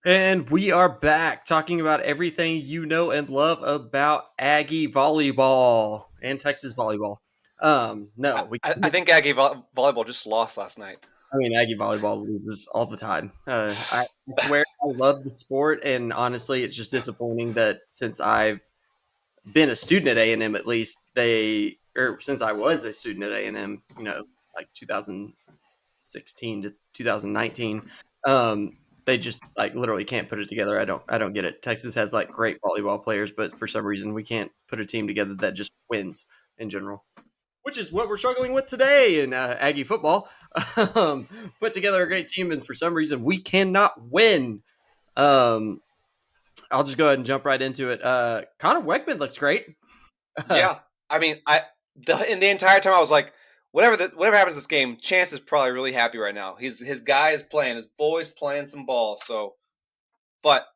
And we are back talking about everything you know and love about Aggie volleyball and Texas volleyball. I, No, we. I I think Aggie volleyball just lost last night. I mean, Aggie volleyball loses all the time. I swear I love the sport, and honestly, it's just disappointing that since I've been a student at A&M, at least or since I was a student at A&M, like 2016 to 2019, they just like literally can't put it together. I don't get it. Texas has like great volleyball players, but for some reason we can't put a team together that just wins in general, which is what we're struggling with today in Aggie football. um, put together a great team, and for some reason we cannot win. Um, I'll just go ahead and jump right into it. Connor Weckman looks great. Yeah, I mean, in the entire time I was like, whatever happens this game, Chance is probably really happy right now. His guy is playing, his boy's playing some ball. So, but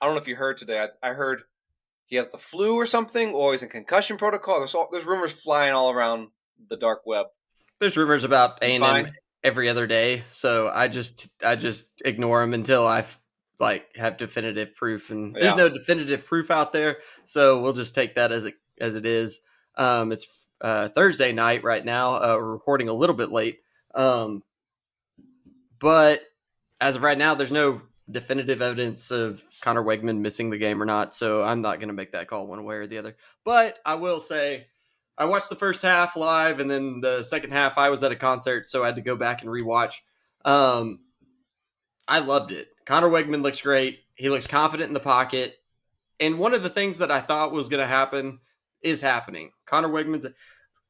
I don't know if you heard today. I heard he has the flu or something, or he's in concussion protocol. There's rumors flying all around the dark web. There's rumors about He's A&M fine. every other day, so I just ignore them until like have definitive proof, and there's Yeah, no definitive proof out there, so we'll just take that as it is. It's Thursday night right now. We're recording a little bit late, um, but as of right now, there's no definitive evidence of Connor Wegman missing the game or not, so I'm not going to make that call one way or the other. But I will say, I watched the first half live, and then the second half, I was at a concert, so I had to go back and rewatch. Um, I loved it. Connor Wegman looks great. He looks confident in the pocket. And one of the things that I thought was going to happen is happening. Connor Wegman's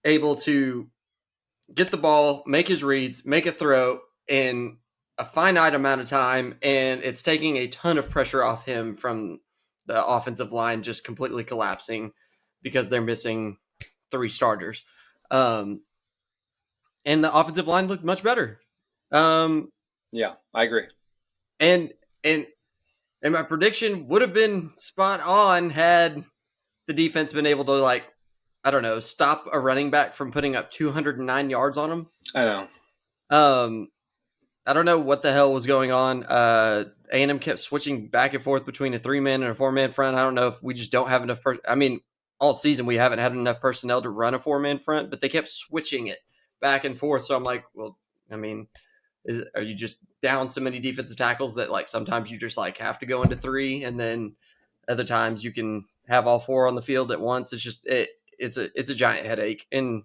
able to get the ball, make his reads, make a throw in a finite amount of time, and it's taking a ton of pressure off him from the offensive line just completely collapsing because they're missing three starters. Um, and the offensive line looked much better. Um, yeah, I agree. and and and my prediction would have been spot on had the defense been able to I don't know, stop a running back from putting up 209 yards on him. I know. Um, I don't know what the hell was going on. A&M kept switching back and forth between a 3-man and a 4-man front. I don't know if we just don't have enough. I mean, all season we haven't had enough personnel to run a 4-man front, but they kept switching it back and forth. So I'm like, well, I mean, are you just down so many defensive tackles that like sometimes you just like have to go into three, and then other times you can have all four on the field at once? It's a giant headache, and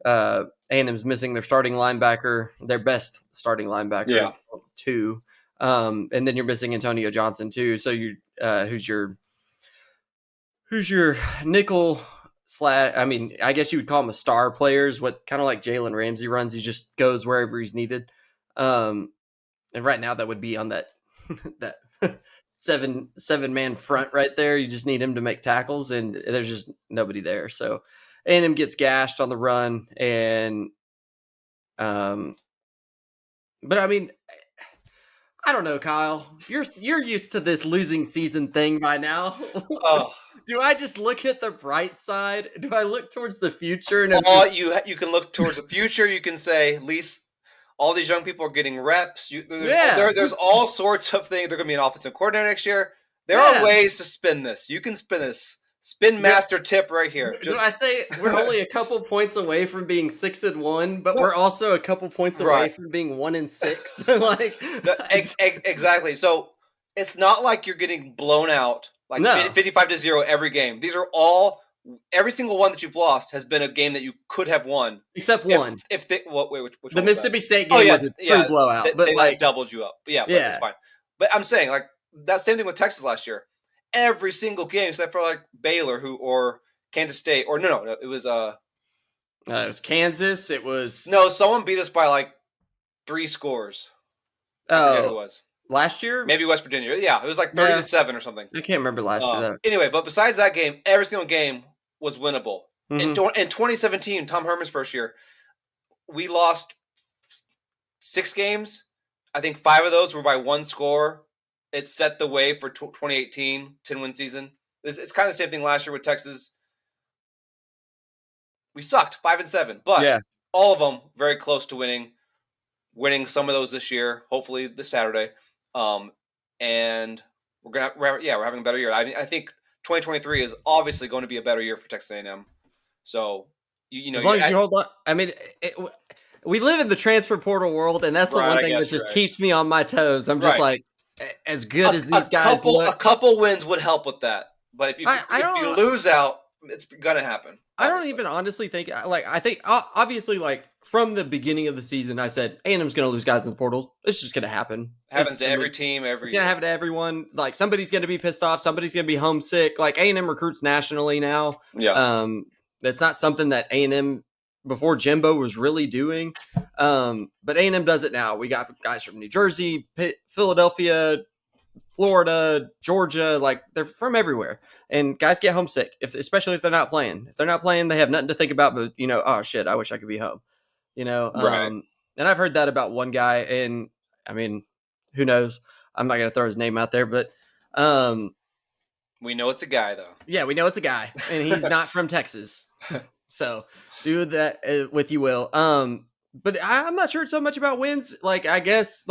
A&M's missing their starting linebacker, their best starting linebacker, Yeah, two, and then you're missing Antonio Johnson too. So you, who's your nickel slash? I mean, I guess you would call him a star players. What kind of like Jalen Ramsey runs? He just goes wherever he's needed. Um, and right now that would be on that that seven man front right there. You just need him to make tackles, and there's just nobody there. So A&M gets gashed on the run, and um, but I mean, I don't know, Kyle. You're used to this losing season thing by now. oh, Do I just look at the bright side? Do I look towards the future and I'm just all you can look towards the future. You can say at least all these young people are getting reps. yeah, There's all sorts of things. They're going to be an offensive coordinator next year. There are yeah? ways to spin this. You can spin this. Spin Do, master tip right here. do I Just say we're only a couple points away from being 6-1, but we're well, also a couple points away right. from being 1-6? Like, Exactly. So it's not like you're getting blown out like no, 55-0 every game. These are all every single one that you've lost has been a game that you could have won except if one. they what wait which The one was that? Mississippi State Oh game yeah, was a true yeah. blowout, but They like like, doubled you up. But yeah, but it's yeah, fine. But I'm saying like that same thing with Texas last year. Every single game except for like Baylor or Kansas State or no, it was it was Kansas. It was no, someone beat us by like 3 scores. I forget who it oh was. last year. Maybe West Virginia. Yeah, it was like 30 to Yeah, 7 or something. I can't remember last year. That Anyway, but besides that game, every single game was winnable. mm-hmm. In 2017, Tom Herman's first year, we lost 6 games. I think 5 of those were by 1 score. It set the way for 2018 10-win season. It's kind of the same thing last year with Texas. We sucked 5-7, Yeah, but all of them very close to winning. Winning some of those this year, hopefully this Saturday. Um, and we're having a better year. I mean, I think 2023 is obviously going to be a better year for Texas A&M. So As long as you hold on, I mean, we live in the transfer portal world, and that's the Right, one I thing that guess just you're right. keeps me on my toes. I'm just Right. like, as good as these guys a look, couple wins would help with that. But if I if you don't. lose out, it's gonna happen. I don't Obviously. even honestly think like I think obviously like from the beginning of the season I said A&M's going to lose guys in the portals. It's just going to happen. Happens to I every mean, team every it's going to year. happen to everyone. Like somebody's going to be pissed off. Somebody's going to be homesick. Like A&M recruits nationally now. Yeah. That's not something that A&M before Jimbo was really doing. But A&M does it now. We got guys from New Jersey, Philadelphia, Florida, Georgia, like they're from everywhere. And guys get homesick, especially if they're not playing. If they're not playing, they have nothing to think about but, oh shit, I wish I could be home. Right. And I've heard that about one guy, and I mean, who knows? I'm not gonna throw his name out there, but we know it's a guy though. Yeah, we know it's a guy, and he's not from Texas. So do that with you will. But I'm not sure so much about wins. Like I guess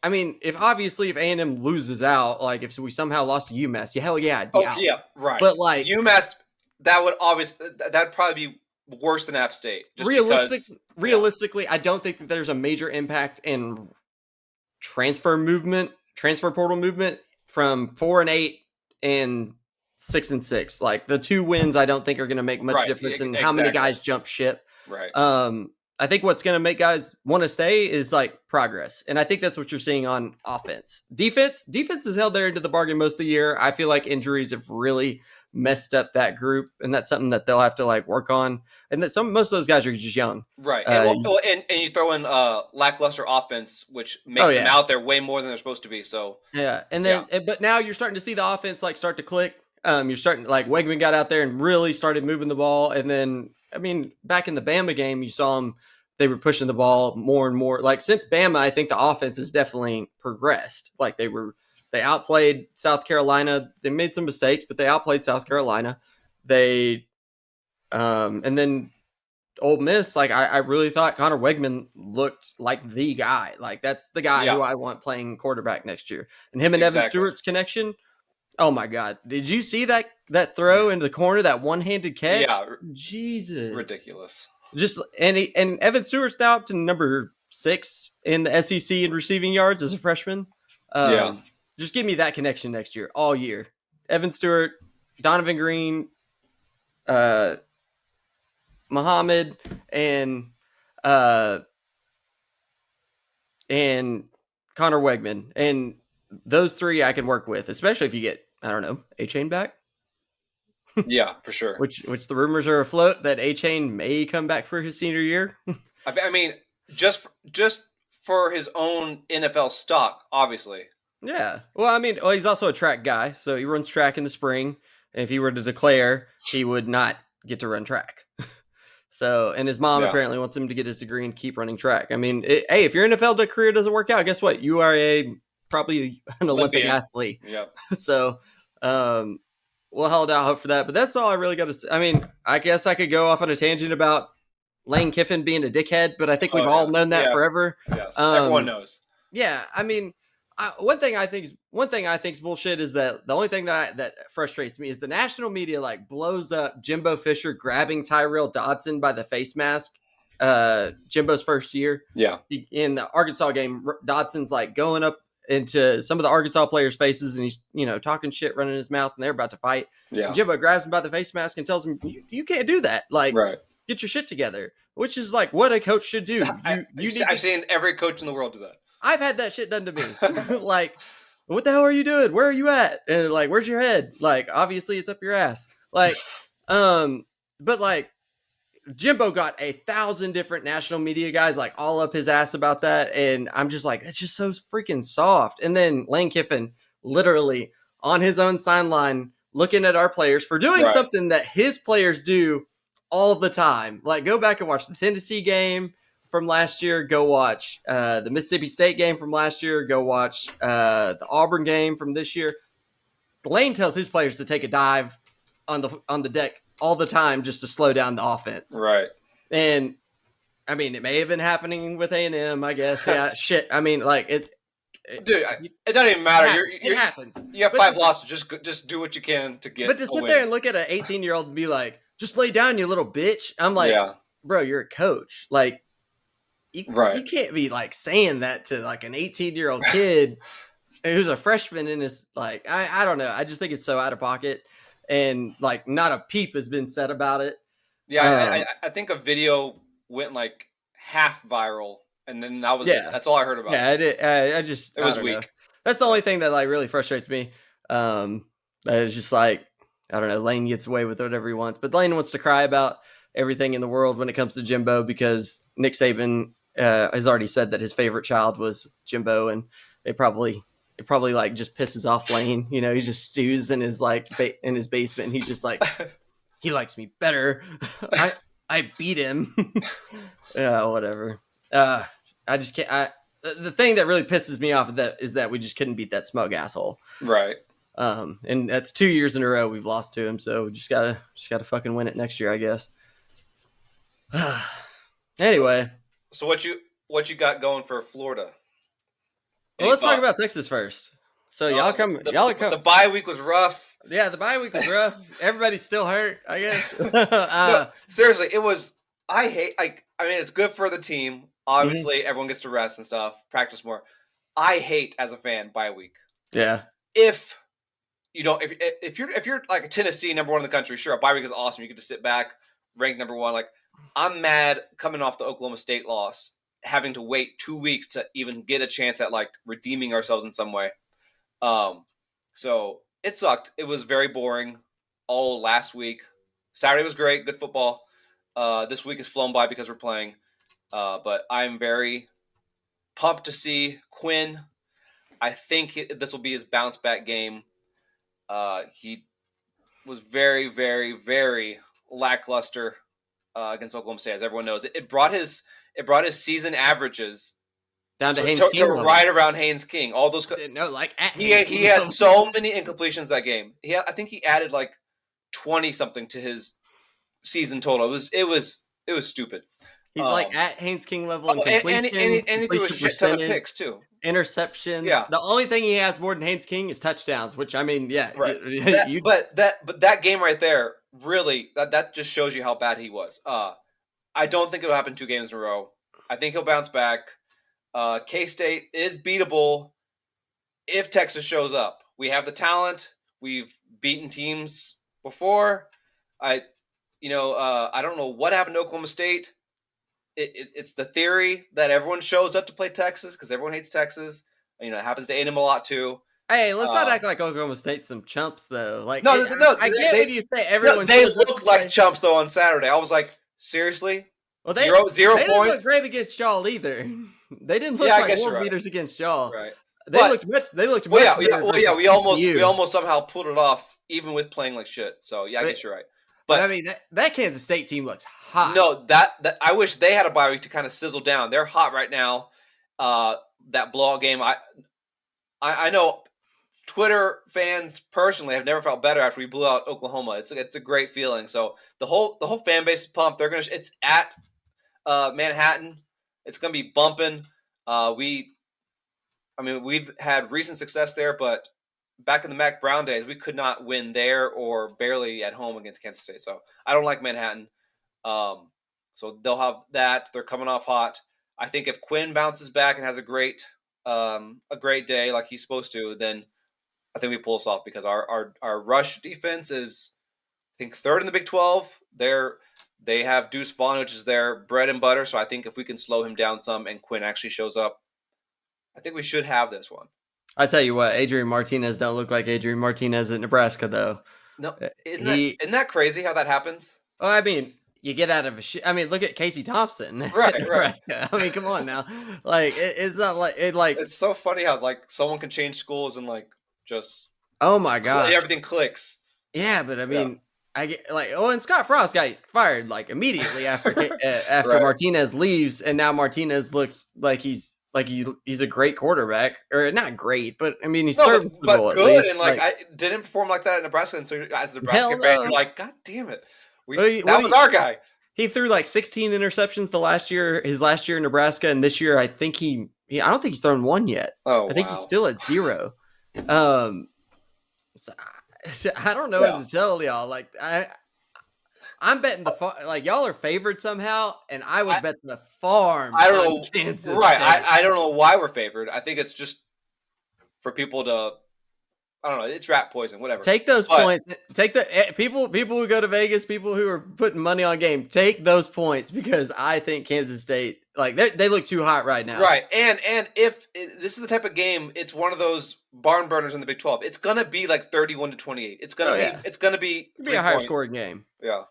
I mean, if A&M loses out, like if we somehow lost to UMass, hell yeah, I'd be out. Yeah, right. But like UMass, that'd probably be worse than App State. Realistically, I don't think that there's a major impact in transfer portal movement from 4-8 and 6-6. Like the 2 wins, I don't think are going to make much difference in how many guys jump ship. Right. I think what's going to make guys want to stay is like progress. And I think that's what you're seeing on offense. Defense has held their end of the bargain most of the year. I feel like injuries have really messed up that group, and that's something that they'll have to like work on. And that most of those guys are just young. Right. And you throw in lackluster offense, which makes them out there way more than they're supposed to be. So yeah. And then but now you're starting to see the offense like start to click. You're starting like Wegman got out there and really started moving the ball. And then, I mean, back in the Bama game, you saw them, they were pushing the ball more and more. Like since Bama, I think the offense has definitely progressed. Like they outplayed South Carolina. They made some mistakes, but they outplayed South Carolina. And then Ole Miss, like I really thought Connor Wegman looked like the guy. Like that's the guy who I want playing quarterback next year. And him and Evan Stewart's connection. Oh my God! Did you see that throw into the corner? That one-handed catch? Yeah, Jesus, ridiculous. And Evan Stewart's now up to number 6 in the SEC in receiving yards as a freshman. Just give me that connection next year, all year. Evan Stewart, Donovan Green, Muhammad, and Connor Wegman, and those 3 I can work with, especially if you get, I don't know, A-Chain back. Yeah, for sure. Which the rumors are afloat that A-Chain may come back for his senior year. I mean, just for his own NFL stock, obviously. Yeah. Well, I mean, he's also a track guy, so he runs track in the spring. And if he were to declare, he would not get to run track. So, and his mom apparently wants him to get his degree and keep running track. I mean, hey, if your NFL career doesn't work out, guess what? You are probably an Olympic athlete. Yeah. So, we'll hold out hope for that. But that's all I really got to say. I mean, I guess I could go off on a tangent about Lane Kiffin being a dickhead, but I think we've all known that forever. Yes, everyone knows. Yeah, I mean, one thing I think is bullshit is that the only thing that frustrates me is the national media like blows up Jimbo Fisher grabbing Tyrell Dodson by the face mask. Jimbo's first year. Yeah. In the Arkansas game, Dodson's like going up into some of the Arkansas players' faces, and he's talking shit, running his mouth, and they're about to fight. Yeah. And Jimbo grabs him by the face mask and tells him, "You can't do that. Like, get your shit together." Which is like what a coach should do. I've seen every coach in the world do that. I've had that shit done to me. Like, what the hell are you doing? Where are you at? And like, where's your head? Like, obviously it's up your ass. Like, but like, Jimbo got 1,000 different national media guys like all up his ass about that, and I'm just like, it's just so freaking soft. And then Lane Kiffin literally on his own sideline looking at our players for doing something that his players do all the time. Like, go back and watch the Tennessee game from last year. Go watch the Mississippi State game from last year. Go watch the Auburn game from this year. Lane tells his players to take a dive on the deck all the time just to slow down the offense. Right. And I mean, it may have been happening with A&M, I guess. Yeah, shit. I mean, like dude, you- it doesn't even matter. it happens. You have But 5 to, losses. Just do what you can to get. but to a sit win. there and look at an 18-year-old and be like, just lay down, you little bitch. I'm like, yeah, bro, you're a coach. Like, you right. can't be like saying that to like an 18-year-old kid who's a freshman in his like I don't know. I just think it's so out of pocket, and like not a peep has been said about it. Yeah, I think a video went like half viral, and then that was it. Yeah, That's all I heard about yeah. it. I did. I just It I was don't know. weak. That's the only thing that like really frustrates me. That is just like I don't know. Lane gets away with whatever he wants, but Lane wants to cry about everything in the world when it comes to Jimbo because Nick Saban has already said that his favorite child was Jimbo, and it probably like just pisses off Lane. You know, he just stews in his like in his basement. And he's just like, he likes me better. I beat him. Yeah, whatever. I just can't. The thing that really pisses me off is that we just couldn't beat that smug asshole. Right. And that's 2 years in a row we've lost to him. So we just gotta fucking win it next year, I guess. Anyway, So what you got going for Florida? well, let's talk about Texas first. So y'all come. The bye week was rough. Yeah, the bye week was rough. Everybody's still hurt, I guess. No, seriously, it was. I hate. I mean, it's good for the team. Obviously, everyone gets to rest and stuff, practice more. I hate as a fan bye week. Yeah. If you don't, if you're like Tennessee, number one in the country, sure, a bye week is awesome. You get to sit back, ranked number one. Like I'm mad coming off the Oklahoma State loss, having to wait 2 weeks to even get a chance at like redeeming ourselves in some way. So it sucked. It was very boring all last week. Saturday was great, good football. This week has flown by because we're playing. But I'm very pumped to see Quinn. I think this will be his bounce back game. He was very, very, very lackluster against Oklahoma State, as everyone knows. It brought his season averages down to Haynes King, right around Haynes King. All those no, like at he had so many incompletions that game. I think he added like 20 something to his season total. It was stupid. He's like at Haynes King level in completion, and he threw a shit ton of picks too. Interceptions. Yeah. The only thing he has more than Haynes King is touchdowns, which I mean, yeah. Right. But that game right there, really, that just shows you how bad he was. I don't think it'll happen 2 games in a row. I think he'll bounce back. K-State is beatable if Texas shows up. We have the talent. We've beaten teams before. I don't know what happened to Oklahoma State. It's the theory that everyone shows up to play Texas because everyone hates Texas. You know, it happens to A&M a lot too. Hey, let's not act like Oklahoma State's some chumps though. Like, no, I get when you say everyone. They look like chumps though on Saturday. I was like, seriously? Well, zero they points. Didn't look great against y'all either. They didn't look like world beaters against y'all. Right. They looked much better. We almost somehow pulled it off, even with playing like shit. So yeah, I guess you're right. But I mean, that Kansas State team looks hot. No, that I wish they had a bye week to kind of sizzle down. They're hot right now. That blowout game, I know Twitter fans personally have never felt better after we blew out Oklahoma. It's a great feeling. So the whole fan base is pumped. It's at Manhattan. It's gonna be bumping. We've had recent success there, but back in the Mac Brown days, we could not win there or barely at home against Kansas State. So I don't like Manhattan. So they'll have that. They're coming off hot. I think if Quinn bounces back and has a great day like he's supposed to, then I think we pull us off because our rush defense is, I think, 3rd in the Big 12. They have Deuce Vaughn, which is their bread and butter. So I think if we can slow him down some and Quinn actually shows up, I think we should have this one. I tell you what, Adrian Martinez don't look like Adrian Martinez at Nebraska, though. No, isn't that crazy how that happens? Well, I mean, you get out of a shit. I mean, look at Casey Thompson. Right. Nebraska. I mean, come on now. Like, it's not like it. Like, it's so funny how like someone can change schools and like just. Oh my god! Everything clicks. Yeah, but I mean, I get like, and Scott Frost got fired like immediately after right. Martinez leaves, and now Martinez looks like he's a great quarterback, or not great, but I mean he's serviceable, but good, and like I didn't perform like that at Nebraska, and so as a Nebraska fan, you're like, God damn it, that was our guy. He threw like 16 interceptions his last year in Nebraska, and this year I think he I don't think he's thrown one yet. Oh, I think he's wow. still at 0. Um, so I don't know Yeah. what to tell y'all. Like I'm betting like y'all are favored somehow, and I would I, bet the farm I don't on know. Kansas Right. State. I don't know why we're favored. I think it's just for people to, I don't know. It's rat poison, whatever. Take those But points. Take the people who go to Vegas, people who are putting money on game. Take those points because I think Kansas State, like they look too hot right now. right, and if this is the type of game, it's one of those barn burners in the Big 12. It's gonna be like 31-28. It's gonna Oh be yeah, it's gonna be it'd be a 3 higher points. scoring game. Yeah.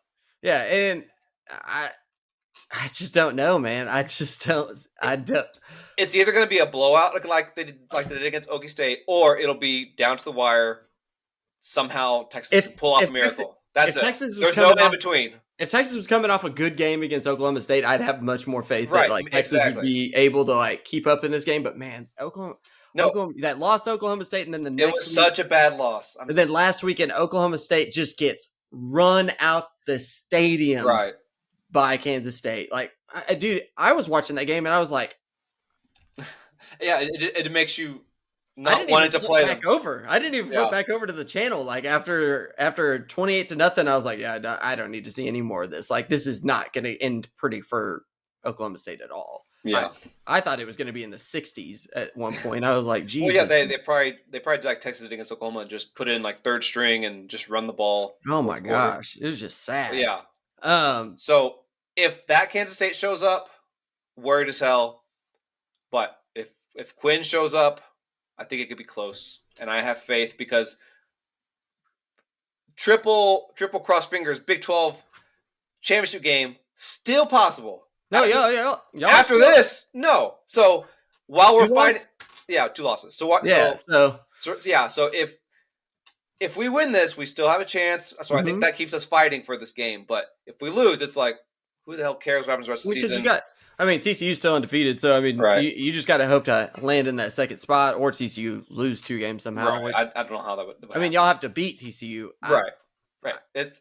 Yeah, and I just don't know, man. I just don't. I don't. It's either going to be a blowout like they did against Okie State, or it'll be down to the wire. Somehow Texas can pull off a miracle. That's if it. Texas was There's no coming in off, between. if Texas was coming off a good game against Oklahoma State, I'd have much more faith that Right, like Texas would exactly. be able to like keep up in this game. But man, No, Oklahoma that lost to Oklahoma State, and then the it next was week, such a bad loss. and then last weekend Oklahoma State just gets run out the stadium right. by Kansas State. Like, dude, I was watching that game and I was like, Yeah, it makes you I not didn't wanting even to flip play back them. over. I didn't even flip back over to the channel. Like after 28-0, I was like, yeah, I don't need to see any more of this. Like this is not going to end pretty for Oklahoma State at all. Yeah. I thought it was going to be in the 60s at one point. I was like, Jesus. Well, yeah, they probably did like Texas did against Oklahoma and just put in like third string and just run the ball. Oh my gosh, it was just sad. Yeah. So if that Kansas State shows up, worried as hell. But if Quinn shows up, I think it could be close, and I have faith because triple cross fingers, Big 12 championship game still possible. No, yeah. After this, no. So while we're fighting, 2 losses. So what? Yeah. So if we win this, we still have a chance. So I think that keeps us fighting for this game. But if we lose, it's like, who the hell cares what happens the rest of the season? TCU's still undefeated, so I mean, right. you just got to hope to land in that second spot, or TCU lose 2 games somehow. Right. I don't know how that would happen. I mean, y'all have to beat TCU. Right. It's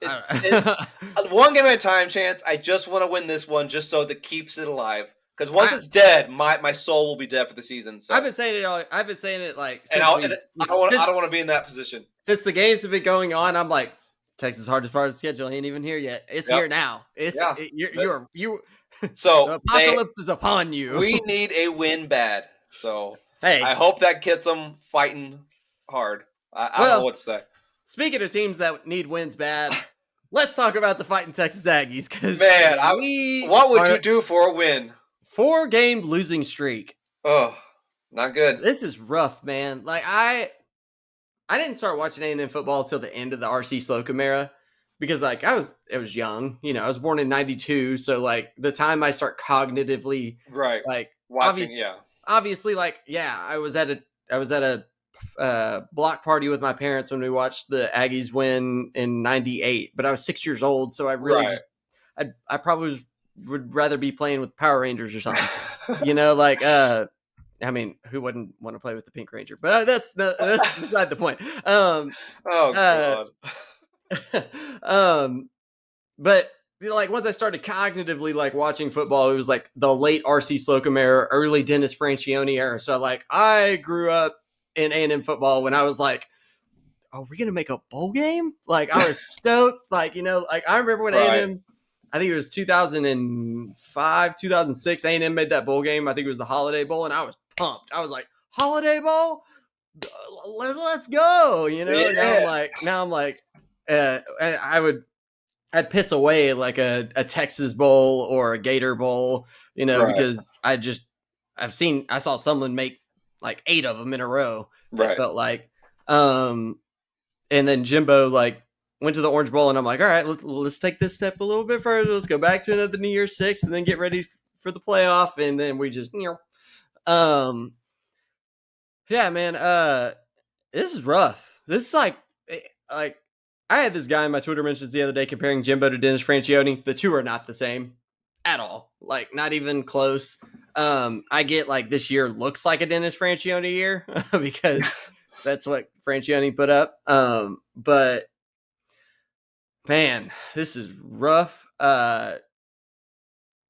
one game at a time, Chance. I just want to win this one just so that keeps it alive. Because once it's dead, my soul will be dead for the season. So I've been saying it like, I don't want to be in that position. Since the games have been going on, I'm like, Texas' hardest part of the schedule ain't even here yet. It's here now. So the apocalypse is upon you. We need a win bad. So hey, I hope that gets them fighting hard. I don't know what to say. Speaking of teams that need wins bad, let's talk about the fighting Texas Aggies. Because man, what would you do for a win? 4-game losing streak. Oh, not good. This is rough, man. Like I didn't start watching A&M football until the end of the R.C. Slocum era because like I was young. You know, I was born in '92, so like the time I start cognitively like watching, obviously like I was at a block party with my parents when we watched the Aggies win in '98, but I was 6 years old, so I really I probably would rather be playing with Power Rangers or something. You know, like I mean, who wouldn't want to play with the Pink Ranger? But that's beside the point. God. But like once I started cognitively like watching football, it was like the late R.C. Slocum era, early Dennis Franchione era. So like I grew up in A&M football when I was like, are we gonna make a bowl game? Like I was stoked. Like, you know, like I remember when A&M, I think it was 2005, 2006, A&M made that bowl game. I think it was the Holiday Bowl, and I was pumped. I was like, Holiday Bowl? Let's go. You know, now I'm like, I'd piss away like a Texas Bowl or a Gator Bowl, you know, because I saw someone make like 8 of them in a row. It felt like, and then Jimbo like went to the Orange Bowl, and I'm like, all right, let's take this step a little bit further. Let's go back to another New Year's Six, and then get ready for the playoff. And then we just, yeah, man. This is rough. This is like I had this guy in my Twitter mentions the other day comparing Jimbo to Dennis Franchione. The two are not the same at all. Like not even close. I get like this year looks like a Dennis Franchione year because that's what Franchione put up. But man, this is rough.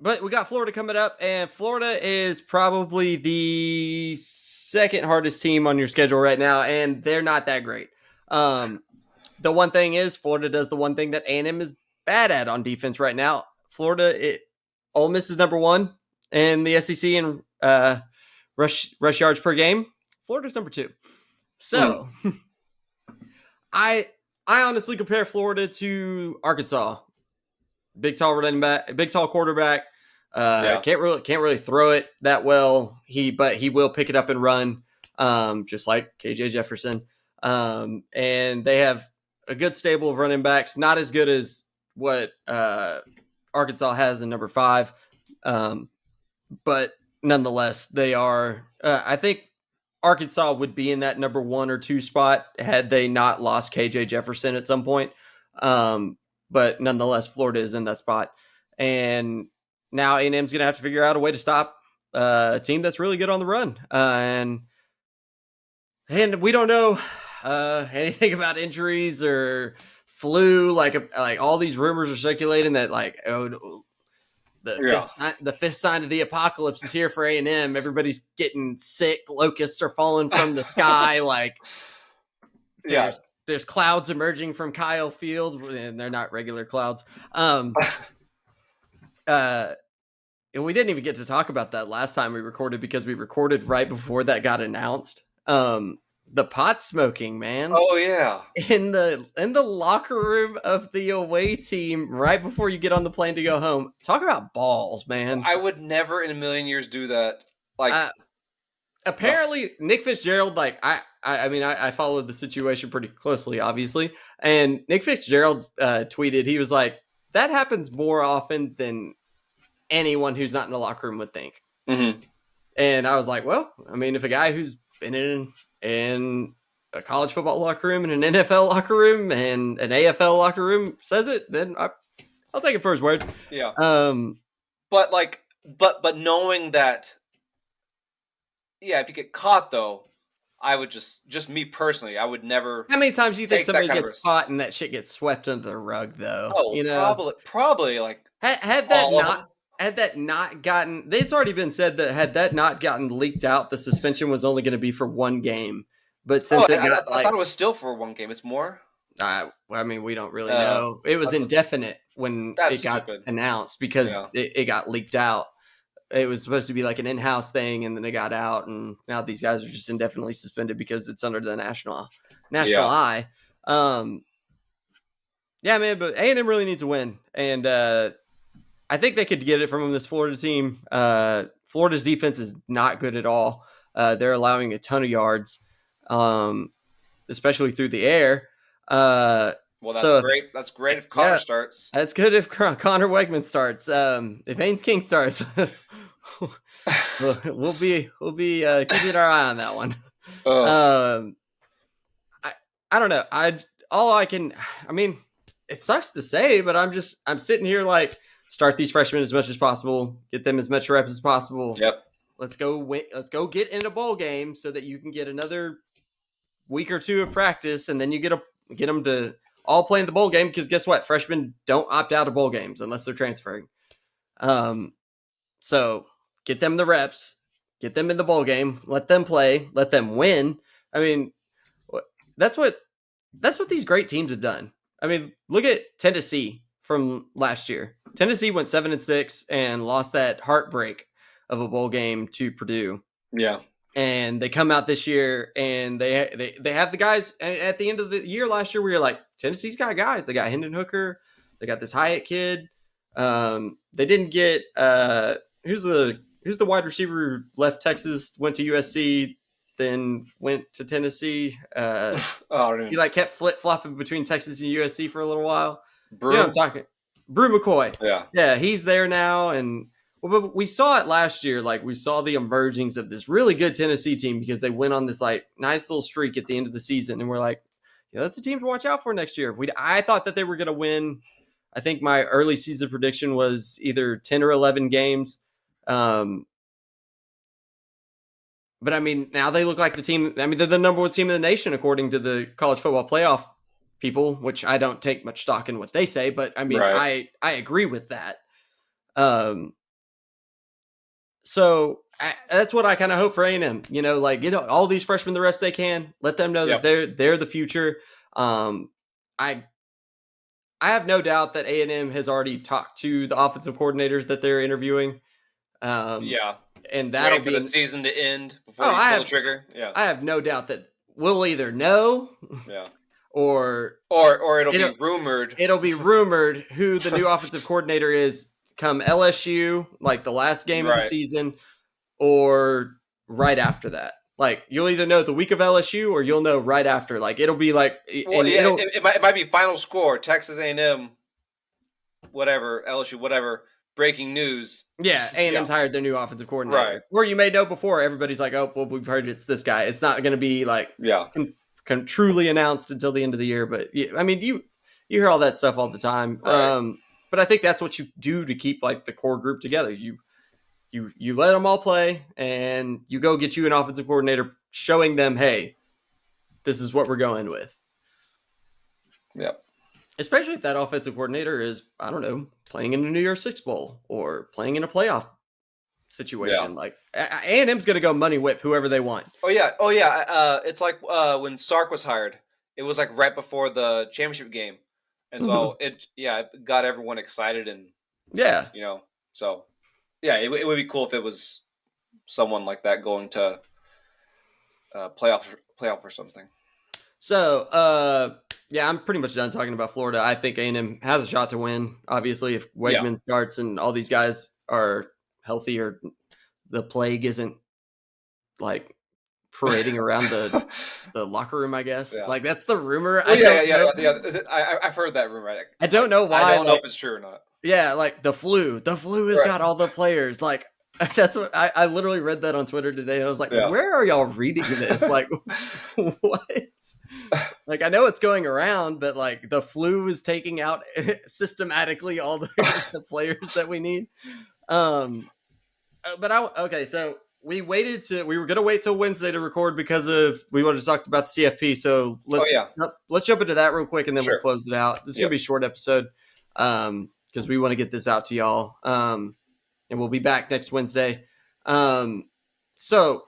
but we got Florida coming up, and Florida is probably the second hardest team on your schedule right now, and they're not that great. The one thing is, Florida does the one thing that A&M is bad at on defense right now. Ole Miss is number one in the SEC in rush yards per game. Florida's number two. So, I honestly compare Florida to Arkansas. Big tall running back, big tall quarterback. Can't really throw it that well. But he will pick it up and run, just like KJ Jefferson. And they have a good stable of running backs, not as good as what Arkansas has in number 5, but nonetheless, they are. I think Arkansas would be in that number 1 or 2 spot had they not lost KJ Jefferson at some point. But nonetheless, Florida is in that spot, and now A&M's going to have to figure out a way to stop a team that's really good on the run, and we don't know anything about injuries or flu. Like all these rumors are circulating that the fifth sign of the apocalypse is here for A&M. Everybody's getting sick. Locusts are falling from the sky. There's clouds emerging from Kyle Field, and they're not regular clouds. And we didn't even get to talk about that last time we recorded because we recorded right before that got announced. The pot smoking, man. Oh yeah. In the locker room of the away team right before you get on the plane to go home. Talk about balls, man. I would never in a million years do that. Apparently Nick Fitzgerald, I followed the situation pretty closely, obviously. And Nick Fitzgerald tweeted, he was like, that happens more often than anyone who's not in the locker room would think. Mm-hmm. And I was like, well, I mean, if a guy who's been in a college football locker room and an NFL locker room and an AFL locker room says it, then I'll take it for his word. Yeah. But knowing that, yeah, if you get caught though, I would just me personally, I would never. How many times do you think somebody gets caught and that shit gets swept under the rug though? Oh, probably like had that not gotten, it's already been said that had that not gotten leaked out, the suspension was only going to be for 1 game. But since I thought it was still for 1 game. It's more. We don't really know. It was indefinite when it got announced because it got leaked out. It was supposed to be like an in-house thing, and then it got out, and now these guys are just indefinitely suspended because it's under the national eye. Yeah, man, but A&M really needs to win, and I think they could get it from this Florida team. Florida's defense is not good at all. They're allowing a ton of yards, especially through the air. Well, that's great. That's great if Connor starts. That's good if Connor Wegman starts. If Haynes King starts, we'll be keeping our eye on that one. I don't know. It sucks to say, but I'm sitting here like, start these freshmen as much as possible, get them as much reps as possible. Yep. Let's go get in a bowl game so that you can get another week or 2 of practice, and then you get them to all play in the bowl game, because guess what? Freshmen don't opt out of bowl games unless they're transferring. So get them the reps, get them in the bowl game, let them play, let them win. I mean, that's what these great teams have done. I mean, look at Tennessee from last year. Tennessee went 7-6 and lost that heartbreak of a bowl game to Purdue. Yeah. And they come out this year and they have the guys at the end of the year last year where you're like, Tennessee's got guys. They got Hendon Hooker. They got this Hyatt kid. They didn't get who's the wide receiver who left Texas, went to USC, then went to Tennessee. He kept flip-flopping between Texas and USC for a little while. Brew. I'm talking. Brew McCoy. Yeah, he's there now, and we saw it last year. Like, we saw the emergings of this really good Tennessee team because they went on this nice little streak at the end of the season, and we're like, that's a team to watch out for next year. I thought that they were going to win. I think my early season prediction was either 10 or 11 games. But I mean, now they look like the team. I mean, they're the number 1 team in the nation according to the college football playoff people, which I don't take much stock in what they say, but I mean, right. I agree with that. that's what I kind of hope for A&M. All these freshmen the refs they can let them know that Yep. they're the future. I I have no doubt that A&M has already talked to the offensive coordinators that they're interviewing. Um, Yeah. and that'll Waiting for be the season to end before oh, you pull the trigger. Yeah. I have no doubt that we'll either know Yeah. or Or it'll be it'll rumored. it'll be rumored who the new offensive coordinator is come LSU, like the last game of the Right. season, or right after that. Like you'll either know the week of LSU or you'll know right after. Like it'll be like, Well, and yeah, it'll it might be final score, Texas A&M, whatever, LSU, whatever, breaking news. yeah, Yeah. A&M's hired their new offensive Right. coordinator. Or you may know before everybody's like, oh, well, we've heard it's this guy. It's not going to be like Yeah. truly announced until the end of the year. But I mean, you hear all that stuff all the time. Right. But I think that's what you do to keep like the core group together. You let them all play, and you go get you an offensive coordinator, showing them, hey, this is what we're going with. Yep. Especially if that offensive coordinator is, I don't know, playing in a New Year's Six Bowl or playing in a playoff situation. Yeah. Like A&M's going to go money whip whoever they want. Oh yeah. It's like when Sark was hired. It was like right before the championship game, and so it got everyone excited, and Yeah. So yeah, it would be cool if it was someone like that going to playoff or something. So yeah, I'm pretty much done talking about Florida. I think A&M has a shot to win. Obviously, if Wegman starts and all these guys are healthy, or the plague isn't like parading around the locker room, I guess. Yeah. Like that's the rumor. Well, yeah. I've heard that rumor. I don't know why. I don't know if it's true or not. Yeah, like the flu. The flu has got all the players. Like that's what I literally read that on Twitter today, and I was like, where are y'all reading this? Like, what? Like I know it's going around, but like the flu is taking out systematically all the players that we need. Okay, so we were going to wait till Wednesday to record because we wanted to talk about the CFP. So let's jump into that real quick, and then we'll close it out. This is going to be a short episode because we want to get this out to y'all. And we'll be back next Wednesday. So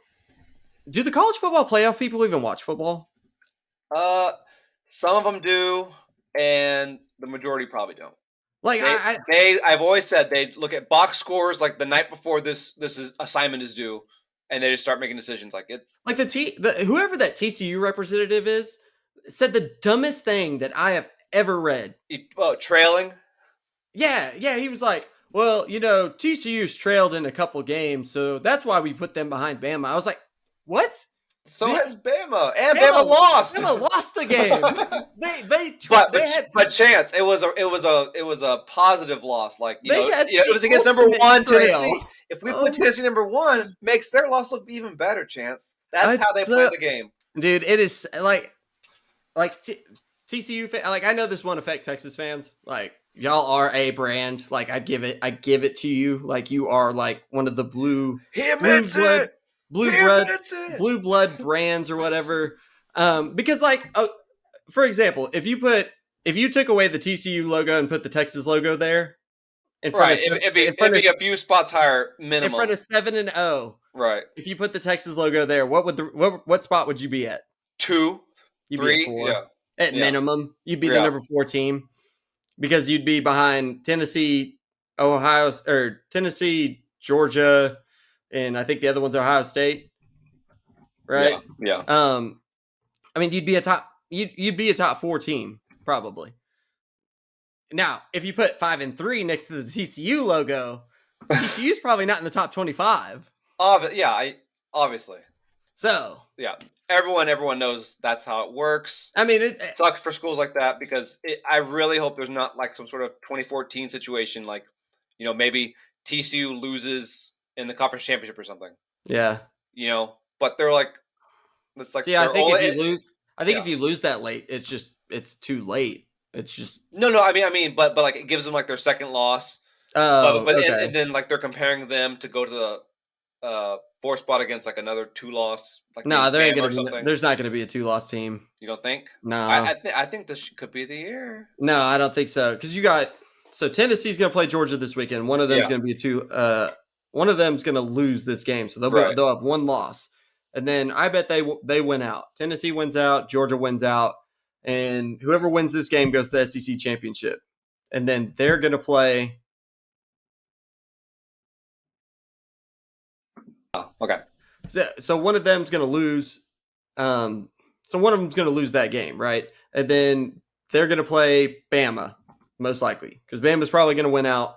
do the college football playoff people even watch football? Some of them do, and the majority probably don't. Like I've always said they look at box scores like the night before this assignment is due, and they just start making decisions. Like it's like whoever that TCU representative is said the dumbest thing that I have ever read. Trailing. Yeah, he was like, well, TCU's trailed in a couple games, so that's why we put them behind Bama. I was like, what? So has Bama, and Bama lost. Bama lost the game. But Chance, it was a positive loss. Like it was against number 1 Tennessee. If we put Tennessee number 1, makes their loss look even better. Chance. That's how they play the game, dude. It is like TCU. Like I know this won't affect Texas fans. Like y'all are a brand. Like I give it to you. Like you are like one of the blue blood brands or whatever. Because like, for example, if you took away the TCU logo and put the Texas logo there, it'd be a few spots higher minimum. In front of 7-0. Right. If you put the Texas logo there, what spot would you be at? 2, you'd 3, be at 4. Yeah. At minimum, you'd be the number 4 team because you'd be behind Tennessee, Tennessee, Georgia, and I think the other one's Ohio State, right? Yeah. I mean, you'd be a top 4 team probably. Now, if you put 5 and 3 next to the TCU logo, TCU's probably not in the top 25. Obviously. So yeah, everyone knows that's how it works. I mean, it sucks for schools like that because I really hope there's not like some sort of 2014 situation, like maybe TCU loses in the conference championship or something. Yeah. But they're like, it's like. See, I think if you lose that late, it's too late. It's just no. I mean, but like it gives them like their second loss. Okay. And then like they're comparing them to go to the 4th spot against like another 2-loss. Like no, there's not going to be a 2-loss team. You don't think? No, I think this could be the year. No, I don't think so because Tennessee's going to play Georgia this weekend. One of them is going to be a one of them's going to lose this game, so Right. they'll have one loss, and then I bet they win out. Tennessee wins out, Georgia wins out, and whoever wins this game goes to the SEC championship, and then they're going to play. Oh, okay. So one of them's going to lose. So one of them's going to lose that game, right? And then they're going to play Bama, most likely, because Bama's probably going to win out.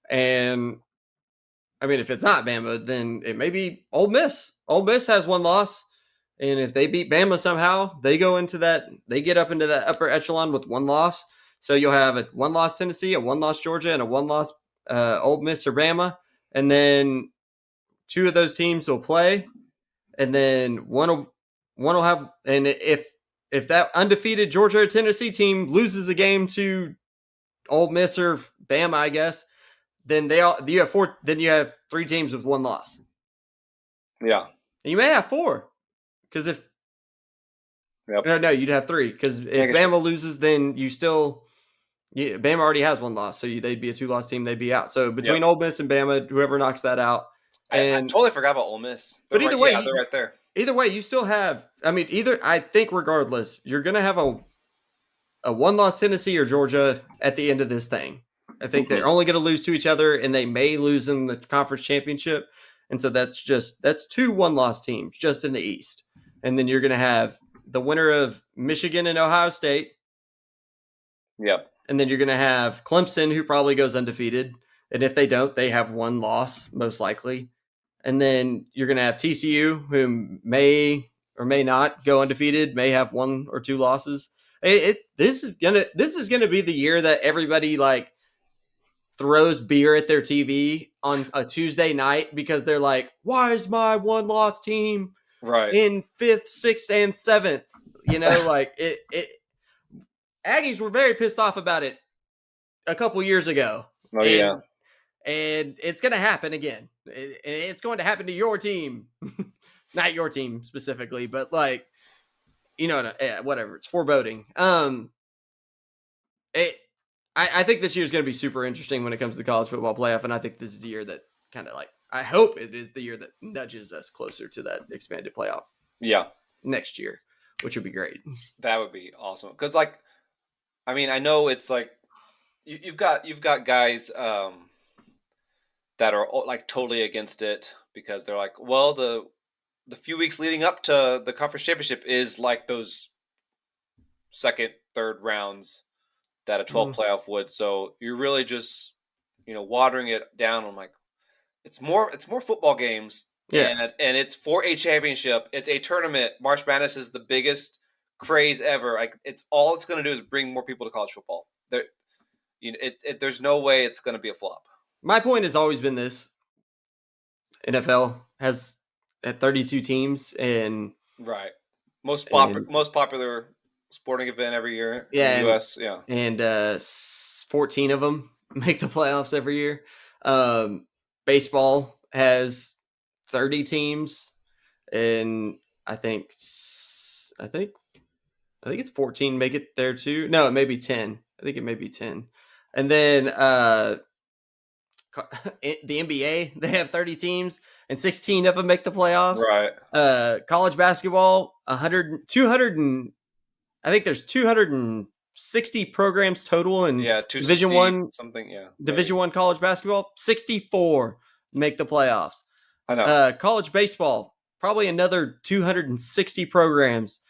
And I mean, if it's not Bama, then it may be Ole Miss. Ole Miss has one loss, and if they beat Bama somehow, they go into that. They get up into that upper echelon with one loss. So you'll have a one loss Tennessee, a one loss Georgia, and a one loss Ole Miss or Bama, and then two of those teams will play, and then one will have. And if that undefeated Georgia or Tennessee team loses a game to Ole Miss or Bama, I guess, then you have four. Then you have three teams with one loss. Yeah. And you may have four, because if no, you'd have three, because if Bama loses, then Bama already has one loss, so they'd be a 2-loss team. They'd be out. So between Ole Miss and Bama, whoever knocks that out. I totally forgot about Ole Miss. But either way, they're right there. Either way, you still have. I mean, I think regardless, you're going to have a one-loss Tennessee or Georgia at the end of this thing. I think they're only going to lose to each other, and they may lose in the conference championship. And so that's two one-loss teams just in the East. And then you're going to have the winner of Michigan and Ohio State. Yep. And then you're going to have Clemson, who probably goes undefeated. And if they don't, they have one loss, most likely. And then you're going to have TCU, who may or may not go undefeated, may have one or two losses. This is gonna be the year that everybody like throws beer at their TV on a Tuesday night, because they're like, "Why is my one loss team in 5th, 6th, and 7th?" You know, like it. Aggies were very pissed off about it a couple years ago. Oh, yeah. And it's going to happen again. It's going to happen to your team. Not your team specifically, but like, you know, whatever. It's foreboding. I think this year is going to be super interesting when it comes to the college football playoff. And I think this is the year that kind of like, I hope it is the year that nudges us closer to that expanded playoff. Yeah. Next year, which would be great. That would be awesome. Because like, I mean, I know it's like, you've got guys, that are like totally against it, because they're like, well, the few weeks leading up to the conference championship is like those second, third rounds that a 12 playoff would. So you're really just, watering it down. I'm like, it's more football games. Yeah. And it's for a championship. It's a tournament. March Madness is the biggest craze ever. Like, it's going to do is bring more people to college football. There's no way it's going to be a flop. My point has always been this: NFL has 32 teams, and right, most popular sporting event every year in the U.S. Yeah, and 14 of them make the playoffs every year. Baseball has 30 teams, and I think it's 14 make it there too. No, it may be 10. I think it may be 10. And then the NBA, they have 30 teams and 16 of them make the playoffs. Right. College basketball, 200 and I think there's 260 programs total in Division One something. Yeah, Division One college basketball. 64 make the playoffs. I know. College baseball, probably another 260 programs.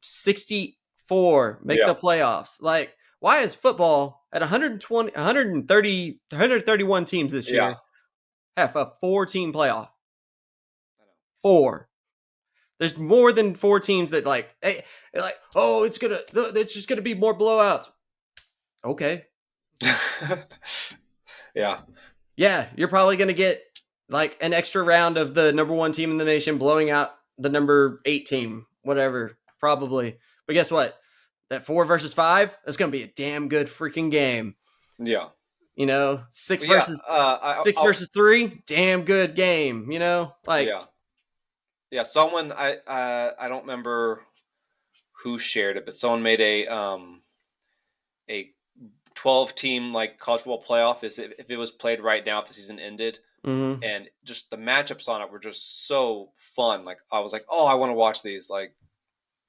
64 make the playoffs. Like, why is football at 131 teams this year have a 4-team playoff? 4. There's more than 4 teams that it's just gonna be more blowouts. Okay. Yeah, you're probably gonna get like an extra round of the number 1 team in the nation blowing out the number 8 team, whatever, probably. But guess what? That 4 versus 5, that's gonna be a damn good freaking game. Yeah. 6 versus 3, damn good game. Like yeah. Someone I don't remember who shared it, but someone made a 12-team like college football playoff is if it was played right now if the season ended, Mm-hmm. and just the matchups on it were just so fun. Like I was like, oh, I want to watch these. Like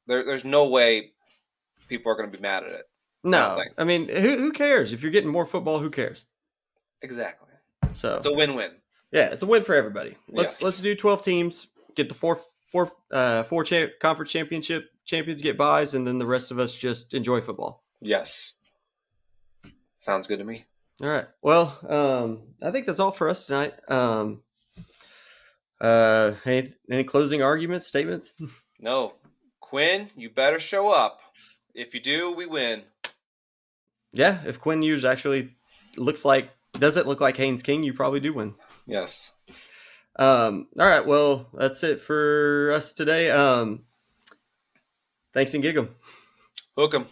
there's no way people are going to be mad at it. I don't No, think. I mean, who cares if you're getting more football? Who cares? Exactly. So It's a win-win. yeah, it's a win for everybody. Let's Yes. do 12 teams. Get the four conference championship champions get buys, and then the rest of us just enjoy football. Yes. Sounds good to me. All right. Well, I think that's all for us tonight. Any closing arguments, statements? No, Quinn, you better show up. If you do, we win. Yeah, if Quinn Ewers actually doesn't look like Haynes King, you probably do win. Yes. All right. Well, that's it for us today. Thanks and gig 'em. Hook 'em.